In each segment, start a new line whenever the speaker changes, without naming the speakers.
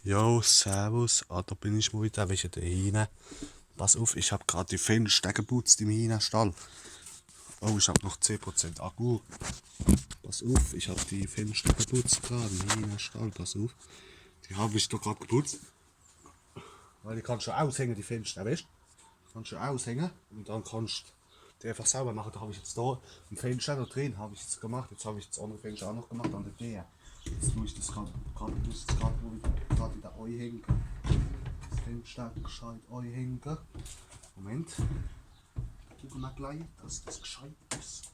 Jo, servus. Da bin ich mal wieder wegen der Hähne. Pass auf, ich habe gerade die Fenster geputzt im Hähnerstall. Oh, ich habe noch 10% Akku. Pass auf, ich habe die Fenster geputzt gerade im Hähnerstall. Pass auf. Die habe ich doch gerade geputzt. Weil die kannst du aushängen, die Fenster, weißt du? Kannst du aushängen und dann kannst du die einfach sauber machen. Da habe ich jetzt da im Fenster da drin habe ich jetzt gemacht. Jetzt habe ich das andere Fenster auch noch gemacht an der Tür. Jetzt tue ich das gerade wieder einhängen. Das Fenster gescheit einhängen. Moment. Gucken wir gleich, dass das gescheit ist.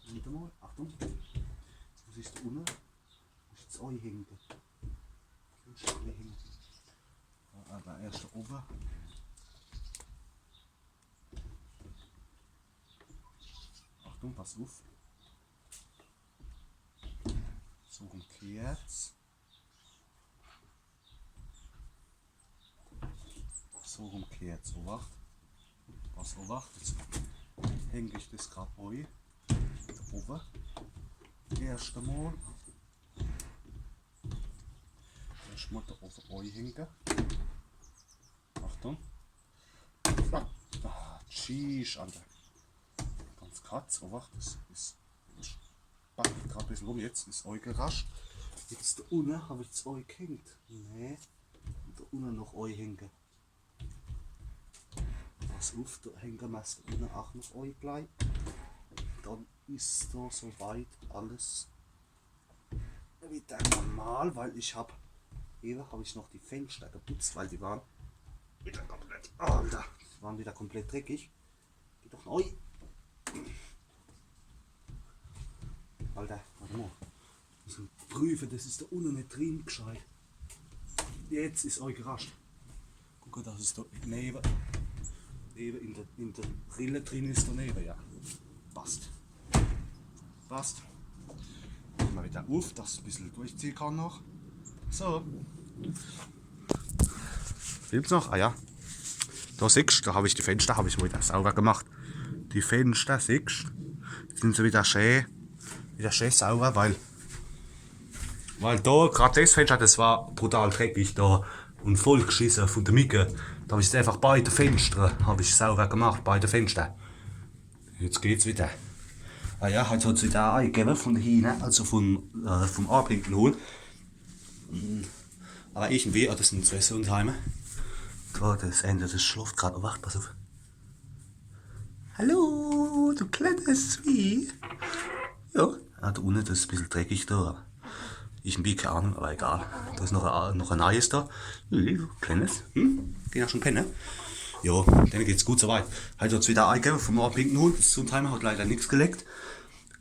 Warte mal, Achtung. Jetzt muss ich da unten jetzt einhängen. Fenster einhängen. Aber erst da oben. Achtung, pass auf. So umkehrt. So umkehrt, so wacht. Was so wacht. Jetzt hänge ich das gerade ein. Da oben. Erst einmal. Erst mal da oben einhängen. Achtung. Tschüss, Alter. Ganz krass, so wacht. Das packt gerade ein bisschen rum. Jetzt ist Ei gerascht. Jetzt da unten habe ich das Ei gehängt. Nee. Und da unten noch Ei hängen. Pass auf, da hängen wir da unten auch noch Ei gleich. Dann ist da soweit alles wieder normal, weil ich habe ich noch die Fenster geputzt, weil die waren wieder komplett, Alter, die waren wieder komplett dreckig. Geht doch neu. Alter, warte mal. Ich muss prüfen, das ist da unten nicht drin gescheit. Jetzt ist euch gerascht. Guck, das ist da neben in der Rille drin ist daneben, ja. Passt. Passt. Mal wieder auf, dass ich ein bisschen durchziehen kann noch. So. Filmt's noch? Ah ja. Da siehst du, da habe ich die Fenster mal wieder sauber gemacht. Die Fenster, siehst du, sind so wieder schön sauber, weil da, gerade das Fenster, das war brutal dreckig da und voll geschissen von der Mücke. Da habe ich einfach beide Fenster sauber gemacht, beide Fenster. Jetzt geht's wieder. Ah ja, heute hat es wieder eingegeben von hinten, also vom Abhinken holen. Aber irgendwie, das sind zwei Sonnenheime. Da, das Ende, das schläft gerade noch wach, pass auf. Hallo, du kleines Zwie. Ja, da unten, das ist ein bisschen dreckig da. Ich ein bisschen keine Ahnung, aber egal. Da ist noch ein neues da. Kleines. Den hast schon kennen. Ja, denen geht's gut soweit. Heute hat es wieder eingegeben vom Abhinken holen. Das Sonnenheimer hat leider nichts geleckt.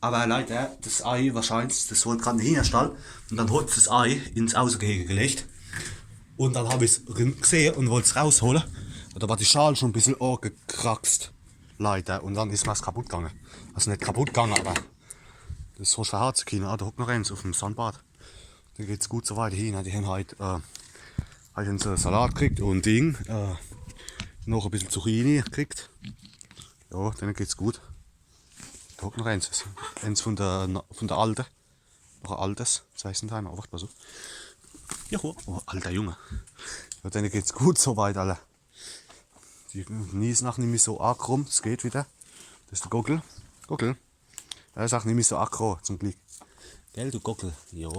Aber leider, das Ei wahrscheinlich, das wollte gerade in den Hühnerstall. Und dann hat es das Ei ins Außengehege gelegt. Und dann habe ich es gesehen und wollte es rausholen. Und da war die Schale schon ein bisschen angekraxt. Leider. Und dann ist mir es kaputt gegangen. Also nicht kaputt gegangen, aber das hast du verharrt können. Da hockt noch eins auf dem Sandbad. Da geht es gut so weit hin. Die haben heute einen Salat gekriegt und Ding. Noch ein bisschen Zucchini gekriegt. Ja, denen geht's gut. Da hockt noch eins. Eins von der Alten. Noch ein altes. 2 Timer. Wacht mal so. Ja, oh, alter Junge. Ja, denen geht's gut so weit, alle. Die niesen auch nicht mehr so aggro. Das geht wieder. Das ist der Gockel. Gockel. Er ist auch nicht mehr so aggro, zum Glück. Gell, du Gockel? Ja,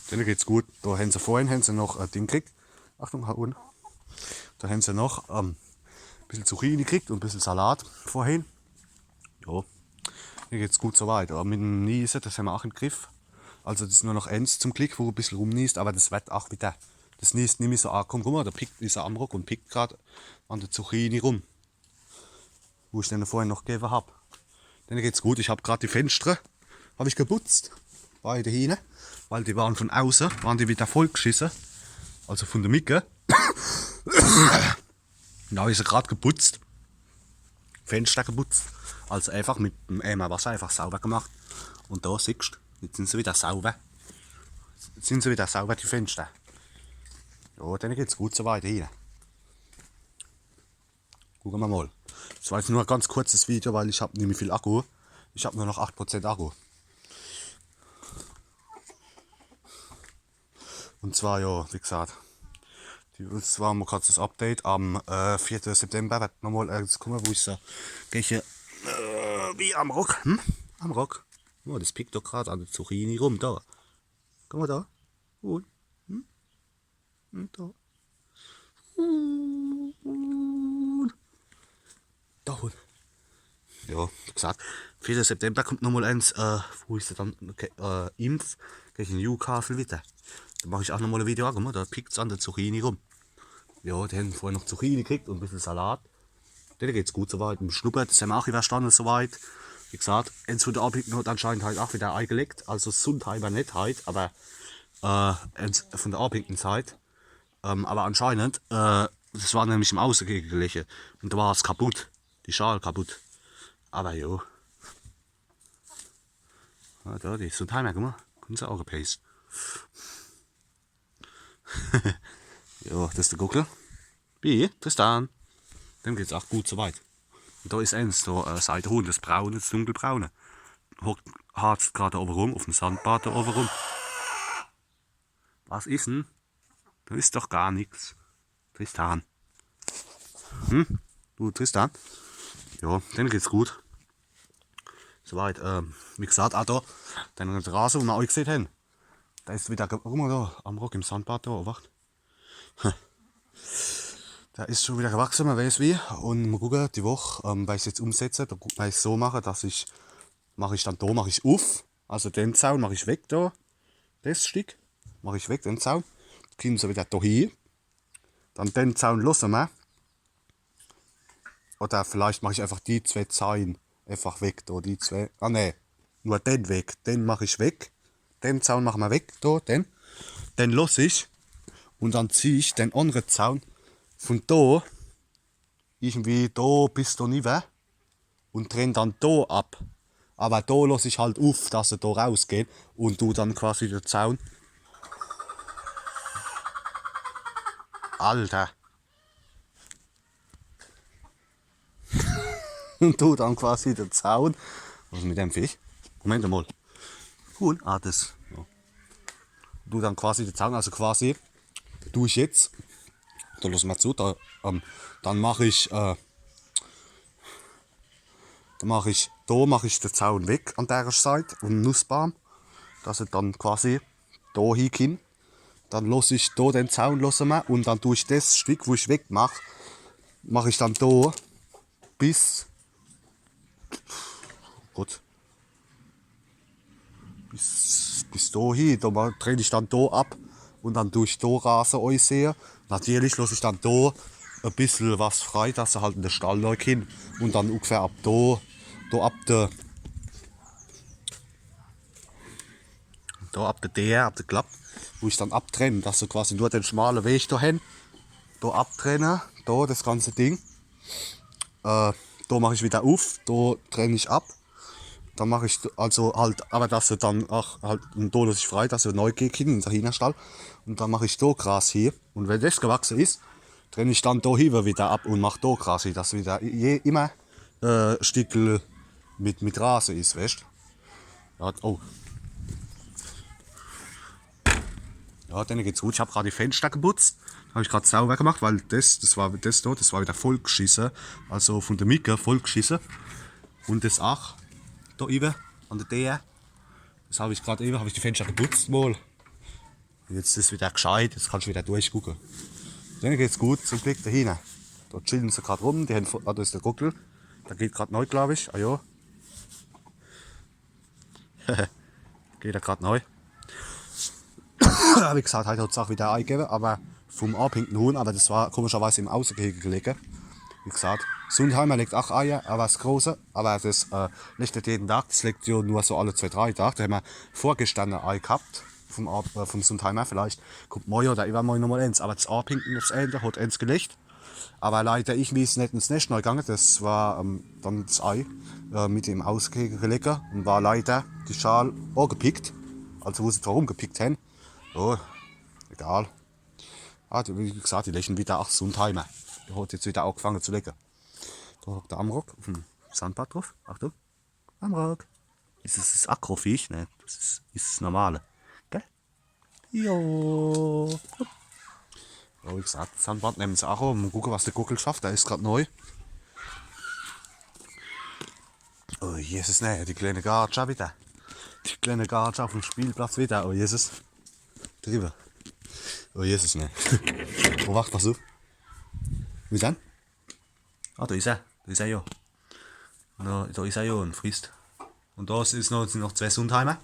Denen geht's gut. Da haben sie vorhin noch ein Ding gekriegt. Achtung, hau unten. Da haben sie noch ein bisschen Zucchini gekriegt und ein bisschen Salat vorhin. Ja, mir geht's gut soweit. Aber mit dem Niesen, das haben wir auch im Griff. Also das ist nur noch eins zum Glück, wo ein bisschen rumniest, aber das wird auch wieder. Das niest nicht mehr so arg. Guck mal, da pickt dieser Amrock und pickt gerade an der Zucchini rum. Wo ich den vorhin noch gegeben habe. Denen geht's gut. Ich habe gerade die Fenster geputzt. Beide hin. Weil die waren von außen, die wieder voll geschissen. Also von der Mücke. Da habe ich sie gerade geputzt. Fenster geputzt. Also einfach mit dem Eimer Wasser einfach sauber gemacht. Und da siehst du, jetzt sind sie wieder sauber. Jetzt sind sie wieder sauber, die Fenster. Ja, denen geht's gut so weit hin. Gucken wir mal. Das war jetzt nur ein ganz kurzes Video, weil ich habe nicht mehr viel Akku. Ich habe nur noch 8% Akku. Und zwar, ja, wie gesagt, das war mal kurz das Update. Am 4. September wird nochmal kommen, wo ich so gehe, wie am Rock. Am Rock. Oh, das pickt doch gerade an der Zucchini rum, da. Guck mal da. Und, und da. Und da. Und. Ja, wie gesagt, 4. September kommt nochmal eins, wo ist dann Impf gegen Newcastle wieder. Da mache ich auch nochmal ein Video, guck mal, da pickt es an der Zucchini rum. Ja, die haben vorher noch Zucchini gekriegt und ein bisschen Salat. Denen geht's gut soweit. Im Schnuppert, das haben wir auch überstanden soweit. Wie gesagt, eins von der Abhicken hat anscheinend halt auch wieder eingelegt. Also Sonntag nicht heute, aber eins von der Abhicken-Zeit. Aber anscheinend, das war nämlich im Außengegen gelegen. Und da war es kaputt. Die Schale kaputt. Aber jo. Ja, da, die Sonntag, guck mal. Können sie auch gepäst. Ja, das ist der Guckel. Wie? Tristan. Dem geht's auch gut soweit. Und da ist eins, da Seitenhuhn, das braune, das dunkelbraune. Harzt gerade oben rum, auf dem Sandbad da oben rum. Was ist denn? Da ist doch gar nichts. Tristan. Du Tristan? Ja, dem geht's gut. Soweit, wie gesagt, auch da, den Rasen, den wir euch gesehen haben. Da ist wieder, guck mal da, am Rock im Sandbad da, wacht. Der ist schon wieder gewachsen, man weiß wie. Und mal gucken, die Woche, weil ich es jetzt umsetze, da weil ich es so mache, dass ich, mache ich dann da, mache ich auf. Also den Zaun mache ich weg da. Das Stück mache ich weg, den Zaun. Kommen sie wieder da hin. Dann den Zaun lassen wir. Oder vielleicht mache ich einfach die zwei Zäune einfach weg da, die zwei. Ah ne, nur den weg. Den mache ich weg. Den Zaun machen wir weg, da, den. Den lasse ich. Und dann ziehe ich den anderen Zaun von da irgendwie da bis da nicht und trenne dann da ab. Aber da lasse ich halt auf, dass er da rausgeht und du dann quasi den Zaun. Alter. Und du dann quasi den Zaun. Was ist mit dem Fisch? Moment mal. Huhn? Ah, das. Ja. Du dann quasi den Zaun, also quasi tue ich jetzt. Da lassen wir zu, dann mache ich. Da mache ich den Zaun weg an der Seite und Nussbaum, dass er dann quasi da hinkommt. Dann lasse ich da den Zaun lassen und dann tue ich das Stück, wo ich weg mache, mache ich dann da bis Gott, bis da hin. Da drehe ich dann da ab und dann tue ich da Rasen aussehen. Natürlich lasse ich dann da ein bisschen was frei, dass er halt in den Stall hin und dann ungefähr ab da ab der Klappe, wo ich dann abtrenne, dass du quasi nur den schmalen Weg da hin, da abtrennen, da das ganze Ding. Da mache ich wieder auf, da trenne ich ab. Dann mache ich also halt, aber dass du dann auch halt, und da lasse ich frei, dass du neu geht in den Hühnerstall. Und dann mache ich da Gras hier. Und wenn das gewachsen ist, trenne ich dann da wieder ab und mache da Gras hier, dass wieder immer Stickel mit Rasen ist, weißt du? Ja, oh. Ja, denen geht's gut. Ich habe gerade die Fenster geputzt. Habe ich gerade sauber gemacht, weil das war wieder voll geschissen. Also von der Micke voll geschissen. Und das auch da eben an der DR. Das habe ich gerade eben, habe ich die Fenster geputzt mal. Jetzt ist es wieder gescheit, jetzt kannst du wieder durchgucken. Denen geht's gut, zum Glück da hinten. Da chillen sie gerade rum, die haben, da ist der Guckel. Der geht gerade neu, glaube ich. Ah ja. Geht er gerade neu. Wie gesagt, heute hat es auch wieder eingegeben, aber vom abhängigen Huhn, aber das war komischerweise im Außengehege gelegen. Wie gesagt, Sundheimer legt auch Eier, aber das große, aber das legt nicht jeden Tag, das legt ja nur so alle 2-3 Tage. Da haben wir vorgestern ein Ei gehabt vom Sundheimer, vielleicht kommt morgen oder übermorgen nochmal eins, aber das abhängigen, das Ende hat eins gelegt. Aber leider ich ist nicht ins Nest neu gegangen, das war dann das Ei mit dem Ausgehege gelegt und war leider die Schale angepickt, also wo sie drum gepickt haben. Oh, egal. Ah, wie gesagt, die lächeln wieder auch Sundheimer. Der hat jetzt wieder angefangen zu lecken. Da hockt der Amrock auf dem Sandbad drauf. Achtung. Amrock. Ist es das Akrofisch? Ne, das ist das normale. Gell? Jo. Ja, wie gesagt, das Sandbad nehmen sie auch an. Mal gucken, was der Guckel schafft. Der ist gerade neu. Oh Jesus, ne, die kleine Gartscha wieder. Die kleine Gartscha auf dem Spielplatz wieder. Oh Jesus. Drüber. Oh Jesus, ne. Wo wacht das so? Wo ist er? Ah, da ist er. Da ist er ja. Da ist er ja und frisst. Und da sind noch zwei Sundheimer.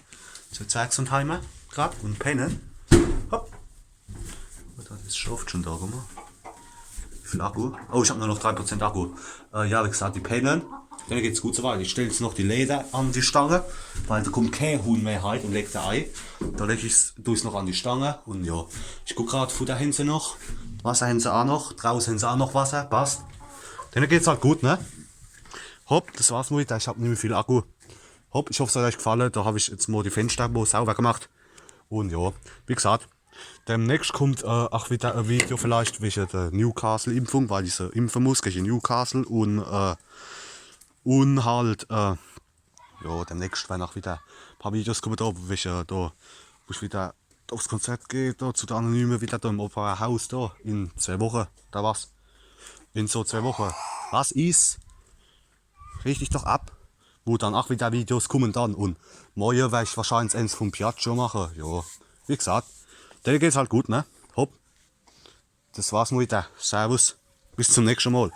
Zwei Sundheimer gerade und pennen. Hopp. Das ist schon da, guck mal. Wie viel Akku? Oh, ich habe nur noch 3% Akku. Ja, wie gesagt, die pennen. Dann geht es gut so weiter. Ich stelle jetzt noch die Leder an die Stange, weil da kommt kein Huhn mehr heim und legt ein Ei. Da lege ich es noch an die Stange und ja. Ich gucke gerade, Futter haben sie noch, Wasser haben sie auch noch, draußen haben sie auch noch Wasser, passt. Dann geht es halt gut, ne? Hopp, das war's mal. Ich habe nicht mehr viel Akku. Hopp, ich hoffe, es hat euch gefallen. Da habe ich jetzt mal die Fenster sauber gemacht. Und ja, wie gesagt, demnächst kommt auch wieder ein Video vielleicht wegen der Newcastle-Impfung, weil ich sie impfen muss gegen Newcastle und halt, ja, demnächst werden auch wieder ein paar Videos kommen da, wo ich wieder aufs Konzert gehe, da zu der Anonymen, wieder da im Opernhaus da, in 2 Wochen, da was. In so 2 Wochen. Was ist? Richtig doch ab. Wo dann auch wieder Videos kommen dann. Und morgen werde ich wahrscheinlich eins vom Piaggio machen. Ja, wie gesagt, dann geht's halt gut, ne? Hopp. Das war's mal wieder. Servus. Bis zum nächsten Mal.